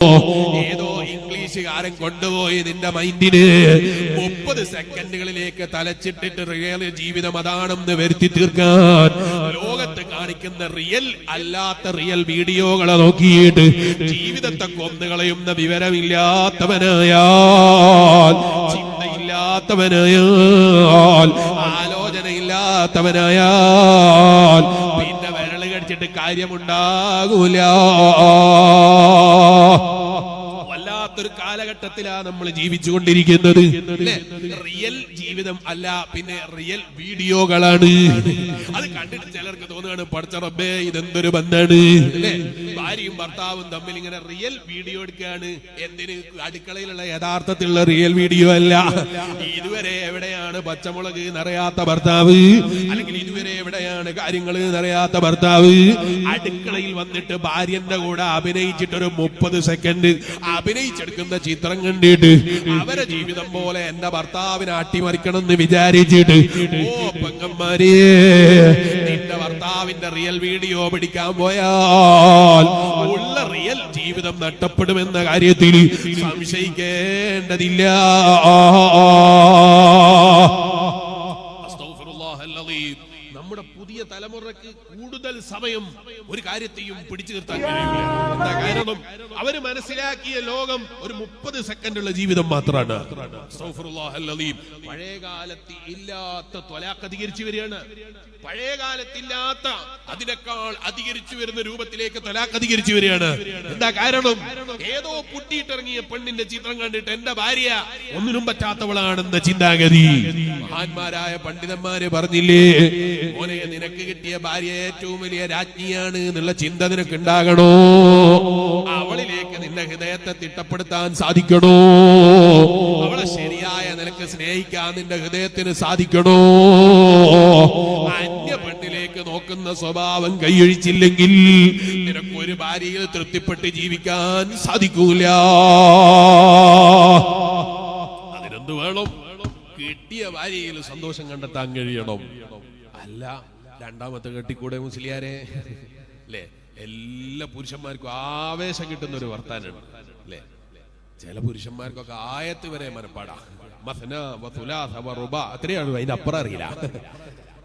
ഏതോ ഇംഗ്ലീഷുകാരൻ കൊണ്ടുപോയി നിന്റെ മൈൻഡിന് 30 സെക്കൻഡുകളിലേക്ക് തലച്ചിട്ടിട്ട് റിയൽ ജീവിതം അതാണെന്ന് വരുത്തി തീർക്കാൻ ലോകത്ത് കാണിക്കുന്ന റിയൽ അല്ലാത്ത റിയൽ വീഡിയോകളെ നോക്കിയിട്ട് ജീവിതത്തെ കൊന്നുകളയുന്ന വിവരമില്ലാത്തവനായാൽ, ചിന്തയില്ലാത്തവനായാൽ, ആലോചനയില്ലാത്തവനായാൽ പിന്നെ വിരല് കടിച്ചിട്ട് കാര്യമുണ്ടാകൂല. വല്ലാത്തൊരു കാലഘട്ടത്തിലാണ് നമ്മൾ ജീവിച്ചുകൊണ്ടിരിക്കുന്നത്. റിയൽ ജീവിതം അല്ല, പിന്നെ റിയൽ വീഡിയോകളാണ്. അത് കണ്ടിട്ട് ചിലർക്ക് തോന്നുകയാണ് പടച്ച റബ്ബേ ഇതെന്തൊരു ബന്ധാണ് അല്ലേ. ഭാര്യയും ഭർത്താവും തമ്മിൽ ഇങ്ങനെ റിയൽ വീഡിയോ എടുക്കുകയാണ്. എന്തിന്? അടുക്കളയിലുള്ള യഥാർത്ഥത്തിലുള്ള റിയൽ വീഡിയോ അല്ല. ഇതുവരെ എവിടെയാണ് പച്ചമുളക് നിറയാത്ത ഭർത്താവ്, അല്ലെങ്കിൽ ഇതുവരെ എവിടെയാണ് കാര്യങ്ങൾ നിറയാത്ത ഭർത്താവ്, അടുക്കളയിൽ വന്നിട്ട് ഭാര്യന്റെ കൂടെ അഭിനയിച്ചിട്ടൊരു 30 സെക്കൻഡ് അഭിനയിച്ചെടുക്കുന്ന ചിത്രം കണ്ടിട്ട് അവരെ ജീവിതം പോലെ എന്റെ ഭർത്താവിനെ അട്ടിമറിക്കണം എന്ന് വിചാരിച്ചിട്ട്, ഓ പെങ്ങന്മാരെ, നിന്റെ ഭർത്താവിന്റെ റിയൽ വീഡിയോ പിടിക്കാൻ പോയാൽ ഉള്ള റിയൽ ജീവിതം നഷ്ടപ്പെടുമെന്ന കാര്യത്തിൽ സംശയിക്കേണ്ടതില്ല. നമ്മുടെ പുതിയ തലമുറക്ക് കൂടുതൽ സമയം ഒരു കാര്യത്തെയും പിടിച്ചു നിർത്താൻ കഴിയില്ല. എന്താ കാരണം? അവര് മനസ്സിലാക്കിയ ലോകം ഒരു 30 സെക്കൻഡുള്ള ജീവിതം മാത്രമാണ്. പഴയ കാലത്ത് ഇല്ലാത്ത ത്വലാഖ് അധികരിച്ചു വരികയാണ്. പഴയ കാലത്തില്ലാത്ത അതിനേക്കാൾ അധികരിച്ചു വരുന്ന രൂപത്തിലേക്ക് ത്വലാഖ് അധികരിച്ചു വരികയാണ്. എന്താ കാരണം? ഏതോ പുട്ടിയിട്ടിറങ്ങിയ പെണ്ണിന്റെ ചിത്രം കണ്ടിട്ട് എന്റെ ഭാര്യ ഒന്നിനും പറ്റാത്തവളാണെന്ന ചിന്താഗതി. മഹാന്മാരായ പണ്ഡിതന്മാര് പറഞ്ഞില്ലേ, മോനെ നിനക്ക് കിട്ടിയ ഭാര്യ ഏറ്റവും വലിയ രാജ്ഞിയാണ് എന്നുള്ള ചിന്ത നിനക്ക് ഉണ്ടാകണോ? അവളിലേക്ക് നിന്റെ ഹൃദയത്തെ തിട്ടപ്പെടുത്താൻ സാധിക്കണോ? അവളെ ശരിയായ നിനക്ക് സ്നേഹിക്കാൻ നിന്റെ ഹൃദയത്തിന് സാധിക്കണോ? അന്യ പെണ്ണിലേക്ക് നോക്കുന്ന സ്വഭാവം കൈയൊഴിച്ചില്ലെങ്കിൽ നിനക്കൊരു ഭാര്യയിൽ തൃപ്തിപ്പെട്ട് ജീവിക്കാൻ സാധിക്കൂല. അതിനെന്ത് വേണം? കിട്ടിയ ഭാര്യയിൽ സന്തോഷം കണ്ടെത്താൻ കഴിയണം. അല്ല രണ്ടാമത്തെ കെട്ടിക്കൂടെ മുസ്ലിയാരെ അല്ലേ? എല്ലാ പുരുഷന്മാർക്കും ആവേശം കിട്ടുന്ന ഒരു വർത്താനാണ് അല്ലേ. ചില പുരുഷന്മാർക്കൊക്കെ ആയത്ത് വരെ മനപ്പാടാ. അത്രയാണ്, അതിനപ്പുറം അറിയില്ല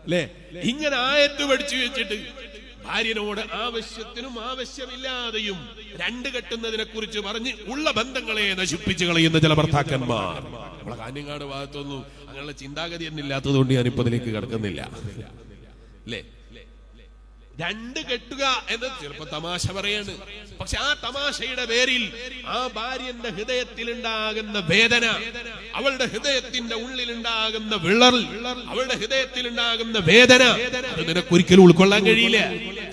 അല്ലേ. ഇങ്ങനെ ആയത്ത് പഠിച്ചു വെച്ചിട്ട് ഭാര്യനോട് ആവശ്യത്തിനും ആവശ്യമില്ലാതെയും രണ്ട് കെട്ടുന്നതിനെ കുറിച്ച് പറഞ്ഞ് ഉള്ള ബന്ധങ്ങളെ നശിപ്പിച്ചു കളയുന്ന ചില ഭർത്താക്കന്മാർ നമ്മളെ കാഞ്ഞങ്ങാട് ഭാഗത്തൊന്നും അങ്ങനെയുള്ള ചിന്താഗതി തന്നെ ഇല്ലാത്തത് കൊണ്ട് ഞാനിപ്പോ അതിലേക്ക് കിടക്കുന്നില്ല അല്ലേ. രണ്ട് കെട്ടുക എന്ന് ചിലപ്പോ തമാശ പറയാണ്. പക്ഷെ ആ തമാശയുടെ പേരിൽ ആ ഭാര്യന്റെ ഹൃദയത്തിലുണ്ടാകുന്ന വേദന, അവളുടെ ഹൃദയത്തിന്റെ ഉള്ളിലുണ്ടാകുന്ന വിളർ, അവളുടെ ഹൃദയത്തിലുണ്ടാകുന്ന വേദന അത് നിനക്കൊരിക്കലും ഉൾക്കൊള്ളാൻ കഴിയില്ല.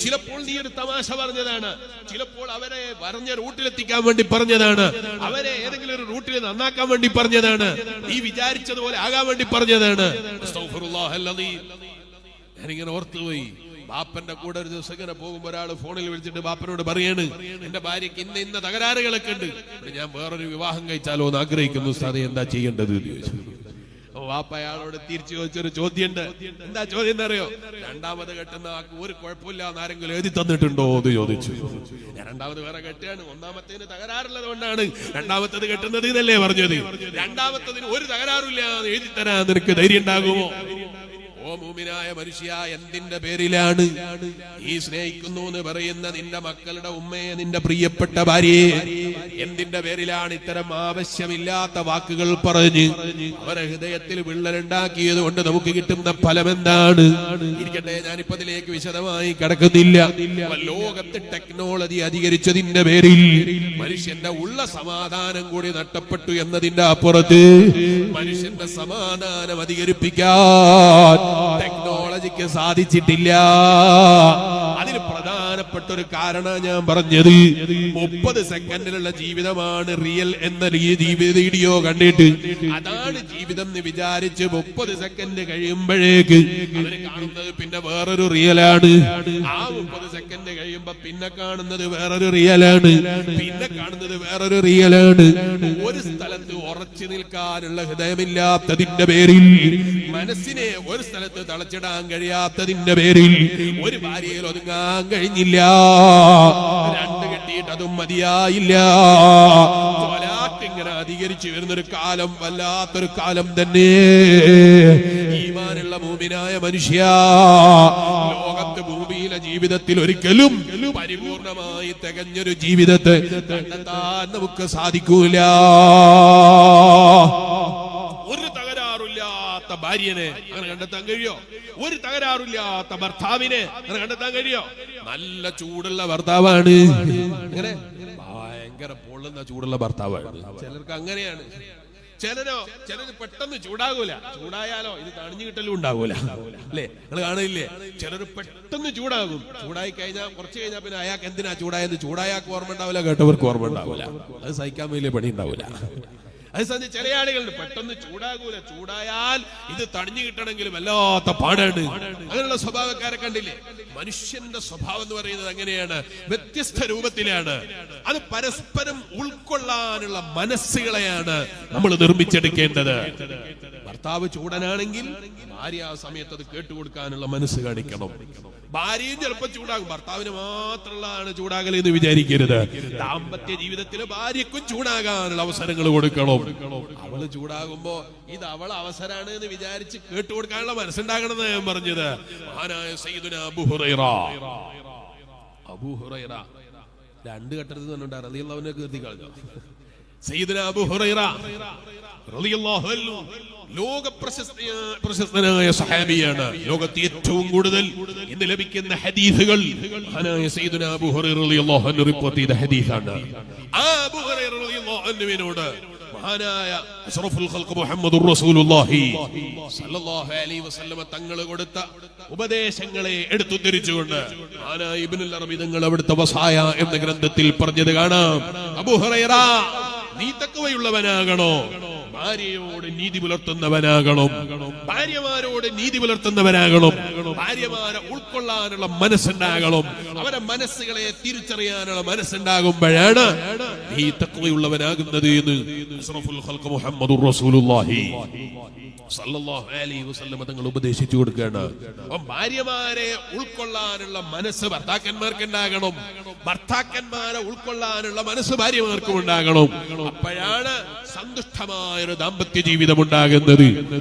ചിലപ്പോൾ നീ ഒരു തമാശ പറഞ്ഞതാണ്, ചിലപ്പോൾ അവരെ പറഞ്ഞ റൂട്ടിലെത്തിക്കാൻ വേണ്ടി പറഞ്ഞതാണ്, അവരെ ഏതെങ്കിലും ഒരു റൂട്ടിൽ നന്നാക്കാൻ വേണ്ടി പറഞ്ഞതാണ്, നീ വിചാരിച്ചതുപോലെ ആകാൻ വേണ്ടി പറഞ്ഞതാണ്. ഞാനിങ്ങനെ ഓർത്തുപോയി, ബാപ്പന്റെ കൂടെ ഒരു ദിവസം ഇങ്ങനെ പോകുമ്പോ ഒരാള് ഫോണിൽ വിളിച്ചിട്ട് ബാപ്പനോട് പറയാണ്, എന്റെ ഭാര്യക്ക് ഇന്ന തകരാറുകളൊക്കെ ഉണ്ട്, ഞാൻ വേറൊരു വിവാഹം കഴിച്ചാലോ എന്ന് ആഗ്രഹിക്കുന്നു, ഉസ്താദേ എന്താ ചെയ്യേണ്ടത് എന്ന് ചോദിച്ചു. അപ്പൊ ബാപ്പ അയാളോട് തിരിച്ചു ചോദിച്ചൊരു ചോദ്യമുണ്ട്. എന്താ ചോദ്യം എന്നറിയോ? രണ്ടാമത് കെട്ടുന്ന ആൾക്ക് ഒരു കുഴപ്പമില്ല എന്നാരെങ്കിലും എഴുതി തന്നിട്ടുണ്ടോ എന്ന് ചോദിച്ചു. ഞാൻ രണ്ടാമത് വേറെ കെട്ടുകയാണ്, ഒന്നാമത്തേന് തകരാറുള്ളത് കൊണ്ടാണ് രണ്ടാമത്തത് കെട്ടുന്നത് എന്നല്ലേ പറഞ്ഞത്. രണ്ടാമത്തതിന് ഒരു തകരാറില്ല എഴുതി തരാൻ നിനക്ക് ധൈര്യം ഉണ്ടാകുമോ? ഓ മൂമിനായ മനുഷ്യ, എന്തിന്റെ പേരിലാണ് ഈ സ്നേഹിക്കുന്നു എന്ന് പറയുന്ന നിന്റെ മക്കളുടെ ഉമ്മയെ, നിന്റെ പ്രിയപ്പെട്ട ഭാര്യയെ, എന്തിന്റെ പേരിലാണ് ഇത്തരം ആവശ്യമില്ലാത്ത വാക്കുകൾ പറഞ്ഞ് അവരെ ഹൃദയത്തിൽ വിള്ളലുണ്ടാക്കിയത് കൊണ്ട് നമുക്ക് കിട്ടുന്ന ഫലം എന്താണ്? ഇരിക്കട്ടെ, ഞാനിപ്പോ അതിലേക്ക് വിശദമായി കടക്കുന്നില്ല. ലോകത്ത് ടെക്നോളജി അധികരിച്ചതിന്റെ പേരിൽ മനുഷ്യന്റെ ഉള്ള സമാധാനം കൂടി നഷ്ടപ്പെട്ടു എന്നതിന്റെ അപ്പുറത്ത് മനുഷ്യന്റെ സമാധാനം അധികരിപ്പിക്കാൻ ടെക്നോളജിക്ക് സാധിച്ചിട്ടില്ല. അതിന് പ്രധാനപ്പെട്ട ഒരു കാരണം ഞാൻ പറഞ്ഞത് 30 സെക്കൻഡിലുള്ള ജീവിതമാണ് റിയൽ എന്ന വീഡിയോ കണ്ടിട്ട് അതാണ് ജീവിതം എന്ന് വിചാരിച്ച് 30 സെക്കൻഡ് കഴിയുമ്പോഴേക്ക് അവര് കാണുന്നത് പിന്നെ വേറൊരു റിയലാണ്. ആ 30 സെക്കൻഡ് കഴിയുമ്പോ പിന്നെ കാണുന്നത് വേറൊരു റിയലാണ്, പിന്നെ കാണുന്നത് വേറൊരു റിയലാണ്. ഒരു സ്ഥലത്ത് ഉറച്ചു നിൽക്കാനുള്ള ഹൃദയമില്ലാത്തതിന്റെ പേരിൽ, മനസ്സിനെ ഒരു സ്ഥലത്ത് തളച്ചിടാൻ കഴിയാത്തതിന്റെ പേരിൽ ഒരു ഭാര്യയിൽ ഒതുങ്ങാൻ കഴിഞ്ഞില്ല. രണ്ട് കെട്ടി നടത്തിയിട്ട് അതും മതിയായില്ല. ഇങ്ങനെ അധികരിച്ചു വരുന്നൊരു കാലം വല്ലാത്തൊരു കാലം തന്നെ. ഈമാനുള്ള മുഅ്മിനായ മനുഷ്യ, ലോകത്ത് ഭൂമിയിലെ ജീവിതത്തിൽ ഒരിക്കലും പരിപൂർണമായി തികഞ്ഞൊരു ജീവിതത്തെ കണ്ടെത്താൻ നമുക്ക് സാധിക്കൂല. ഒരു തകരാറില്ലാത്ത ഭാര്യനെ അങ്ങനെ കണ്ടെത്താൻ കഴിയോ? ഒരു തകരാറില്ലാത്ത ഭർത്താവിനെ അങ്ങനെ കണ്ടെത്താൻ കഴിയോ? നല്ല ചൂടുള്ള ഭർത്താവാണ്, അങ്ങനെ ഭയങ്കര പൊള്ളുന്ന ചൂടുള്ള ഭർത്താവാണ്. ചിലർക്ക് അങ്ങനെയാണ്. ചിലര് പെട്ടെന്ന് ചൂടാകൂല. ചൂടായാലോ ഇത് തണിഞ്ഞു കിട്ടലും ഉണ്ടാകൂല, അല്ലേ? നിങ്ങൾ കാണില്ലേ? ചിലർ പെട്ടെന്ന് ചൂടാകും. ചൂടായി കഴിഞ്ഞാൽ കുറച്ച് കഴിഞ്ഞാൽ പിന്നെ അയാൾക്ക് എന്തിനാ ചൂടായെന്ന് ചൂടായാൾക്ക് ഓർമ്മ ഉണ്ടാവില്ല, കേട്ടവർക്ക് ഓർമ്മ ഉണ്ടാവില്ല. അത് സഹിക്കാൻ വലിയ പണി ഉണ്ടാവില്ല. അത് ചില ആളുകളുണ്ട് പെട്ടെന്ന് ചൂടാകൂല. ചൂടായാൽ ഇത് തണിഞ്ഞു കിട്ടണമെങ്കിലും വല്ലാത്ത പാടാണ്. അങ്ങനെയുള്ള സ്വഭാവക്കാരെ കണ്ടില്ലേ? മനുഷ്യന്റെ സ്വഭാവം എന്ന് പറയുന്നത് അങ്ങനെയാണ്, വ്യത്യസ്ത രൂപത്തിലാണ്. അത് പരസ്പരം ഉൾക്കൊള്ളാനുള്ള മനസ്സുകളെയാണ് നമ്മൾ നിർമ്മിച്ചെടുക്കേണ്ടത്. ഭർത്താവ് ചൂടനാണെങ്കിൽ ഭാര്യ ആ സമയത്ത് അത് കേട്ടുകൊടുക്കാനുള്ള മനസ്സ് കാണിക്കണം. ഭാര്യയും ചിലപ്പോൾ ചൂടാകും, ഭർത്താവിന് മാത്രമുള്ളതാണ് ചൂടാകൽ എന്ന് വിചാരിക്കരുത്. ദാമ്പത്യ ജീവിതത്തിൽ ഭാര്യക്കും ചൂടാകാനുള്ള അവസരങ്ങൾ കൊടുക്കണം. അവള് ചൂടാകുമ്പോ ഇത് അവളെ അവസരമാണ് എന്ന് വിചാരിച്ച് കേട്ടുകൊടുക്കാനുള്ള മനസ്സുണ്ടാകണം എന്ന് ഞാൻ പറഞ്ഞത്. മഹാനായ സയ്യിദുനാ അബൂ ഹുറൈറ രണ്ട് ഘട്ടത്തിൽ തന്നെ റളിയല്ലാഹു അൻഹു കീർത്തി കളഞ്ഞു. സയ്യിദുനാ അബൂ ഹുറൈറ റളിയല്ലാഹു അൻഹു ലോക പ്രശസ്തനായ സഹാബിയാണ്. ലോകത്തെ ഏറ്റവും കൂടുതൽ ഇന്ന് ലഭിക്കുന്ന ഹദീസുകൾ മഹാനായ സയ്യിദുനാ അബൂ ഹുറൈറ റളിയല്ലാഹു അൻഹു റിപ്പോർട്ട് ചെയ്ത ഹദീസാണ്. ആ അബൂ ഹുറൈറ റളിയല്ലാഹു അൻഹുവിനോട് മഹാനായ അഷ്റഫുൽ ഖൽഖ് മുഹമ്മദുർ റസൂലുള്ളാഹി സ്വല്ലല്ലാഹു അലൈഹി വസല്ലം തങ്ങൾ കൊടുത്ത ഉപദേശങ്ങളെ എടുത്തുദ്ധരിച്ചുകൊണ്ട് മഹാനായ ഇബ്നുൽ അറബി തങ്ങൾ അവിടുത്തെ വസായ എന്ന ഗ്രന്ഥത്തിൽ പറഞ്ഞത് കാണാം. അബൂ ഹുറൈറ, നീ തഖ്വയുള്ളവനാകണോ? ഭാര്യയോട് നീതി പുലർത്തുന്നവനാകണം, ഭാര്യമാരോട് നീതി പുലർത്തുന്നവനാകണം, ഭാര്യമാരെ ഉൾക്കൊള്ളാനുള്ള മനസ്സുണ്ടാകണം, അവരെ മനസ്സുകളെ തിരിച്ചറിയാനുള്ള മനസ്സുണ്ടാകുമ്പോഴാണ് നീ തഖ്വയുള്ളവനാകുന്നത് എന്ന് അഷ്റഫുൽ ഖൽഖ് മുഹമ്മദുർ റസൂലുള്ളാഹി സല്ലല്ലാഹു അലൈഹി വസല്ലം തങ്ങൾ ഉപദേശിച്ചു കൊടുക്കുകയാണ്. ഭാര്യമാരെ ഉൾക്കൊള്ളാനുള്ള മനസ്സ് ഭർത്താക്കന്മാർക്ക് ഉണ്ടാകണം, ഭർത്താക്കന്മാരെ ഉൾക്കൊള്ളാനുള്ള മനസ്സ് ഭാര്യമാർക്കും ഉണ്ടാകണം. അപ്പോഴാണ് സന്തുഷ്ടമായ ഒരു ദാമ്പത്യ ജീവിതം ഉണ്ടാകുന്നത്.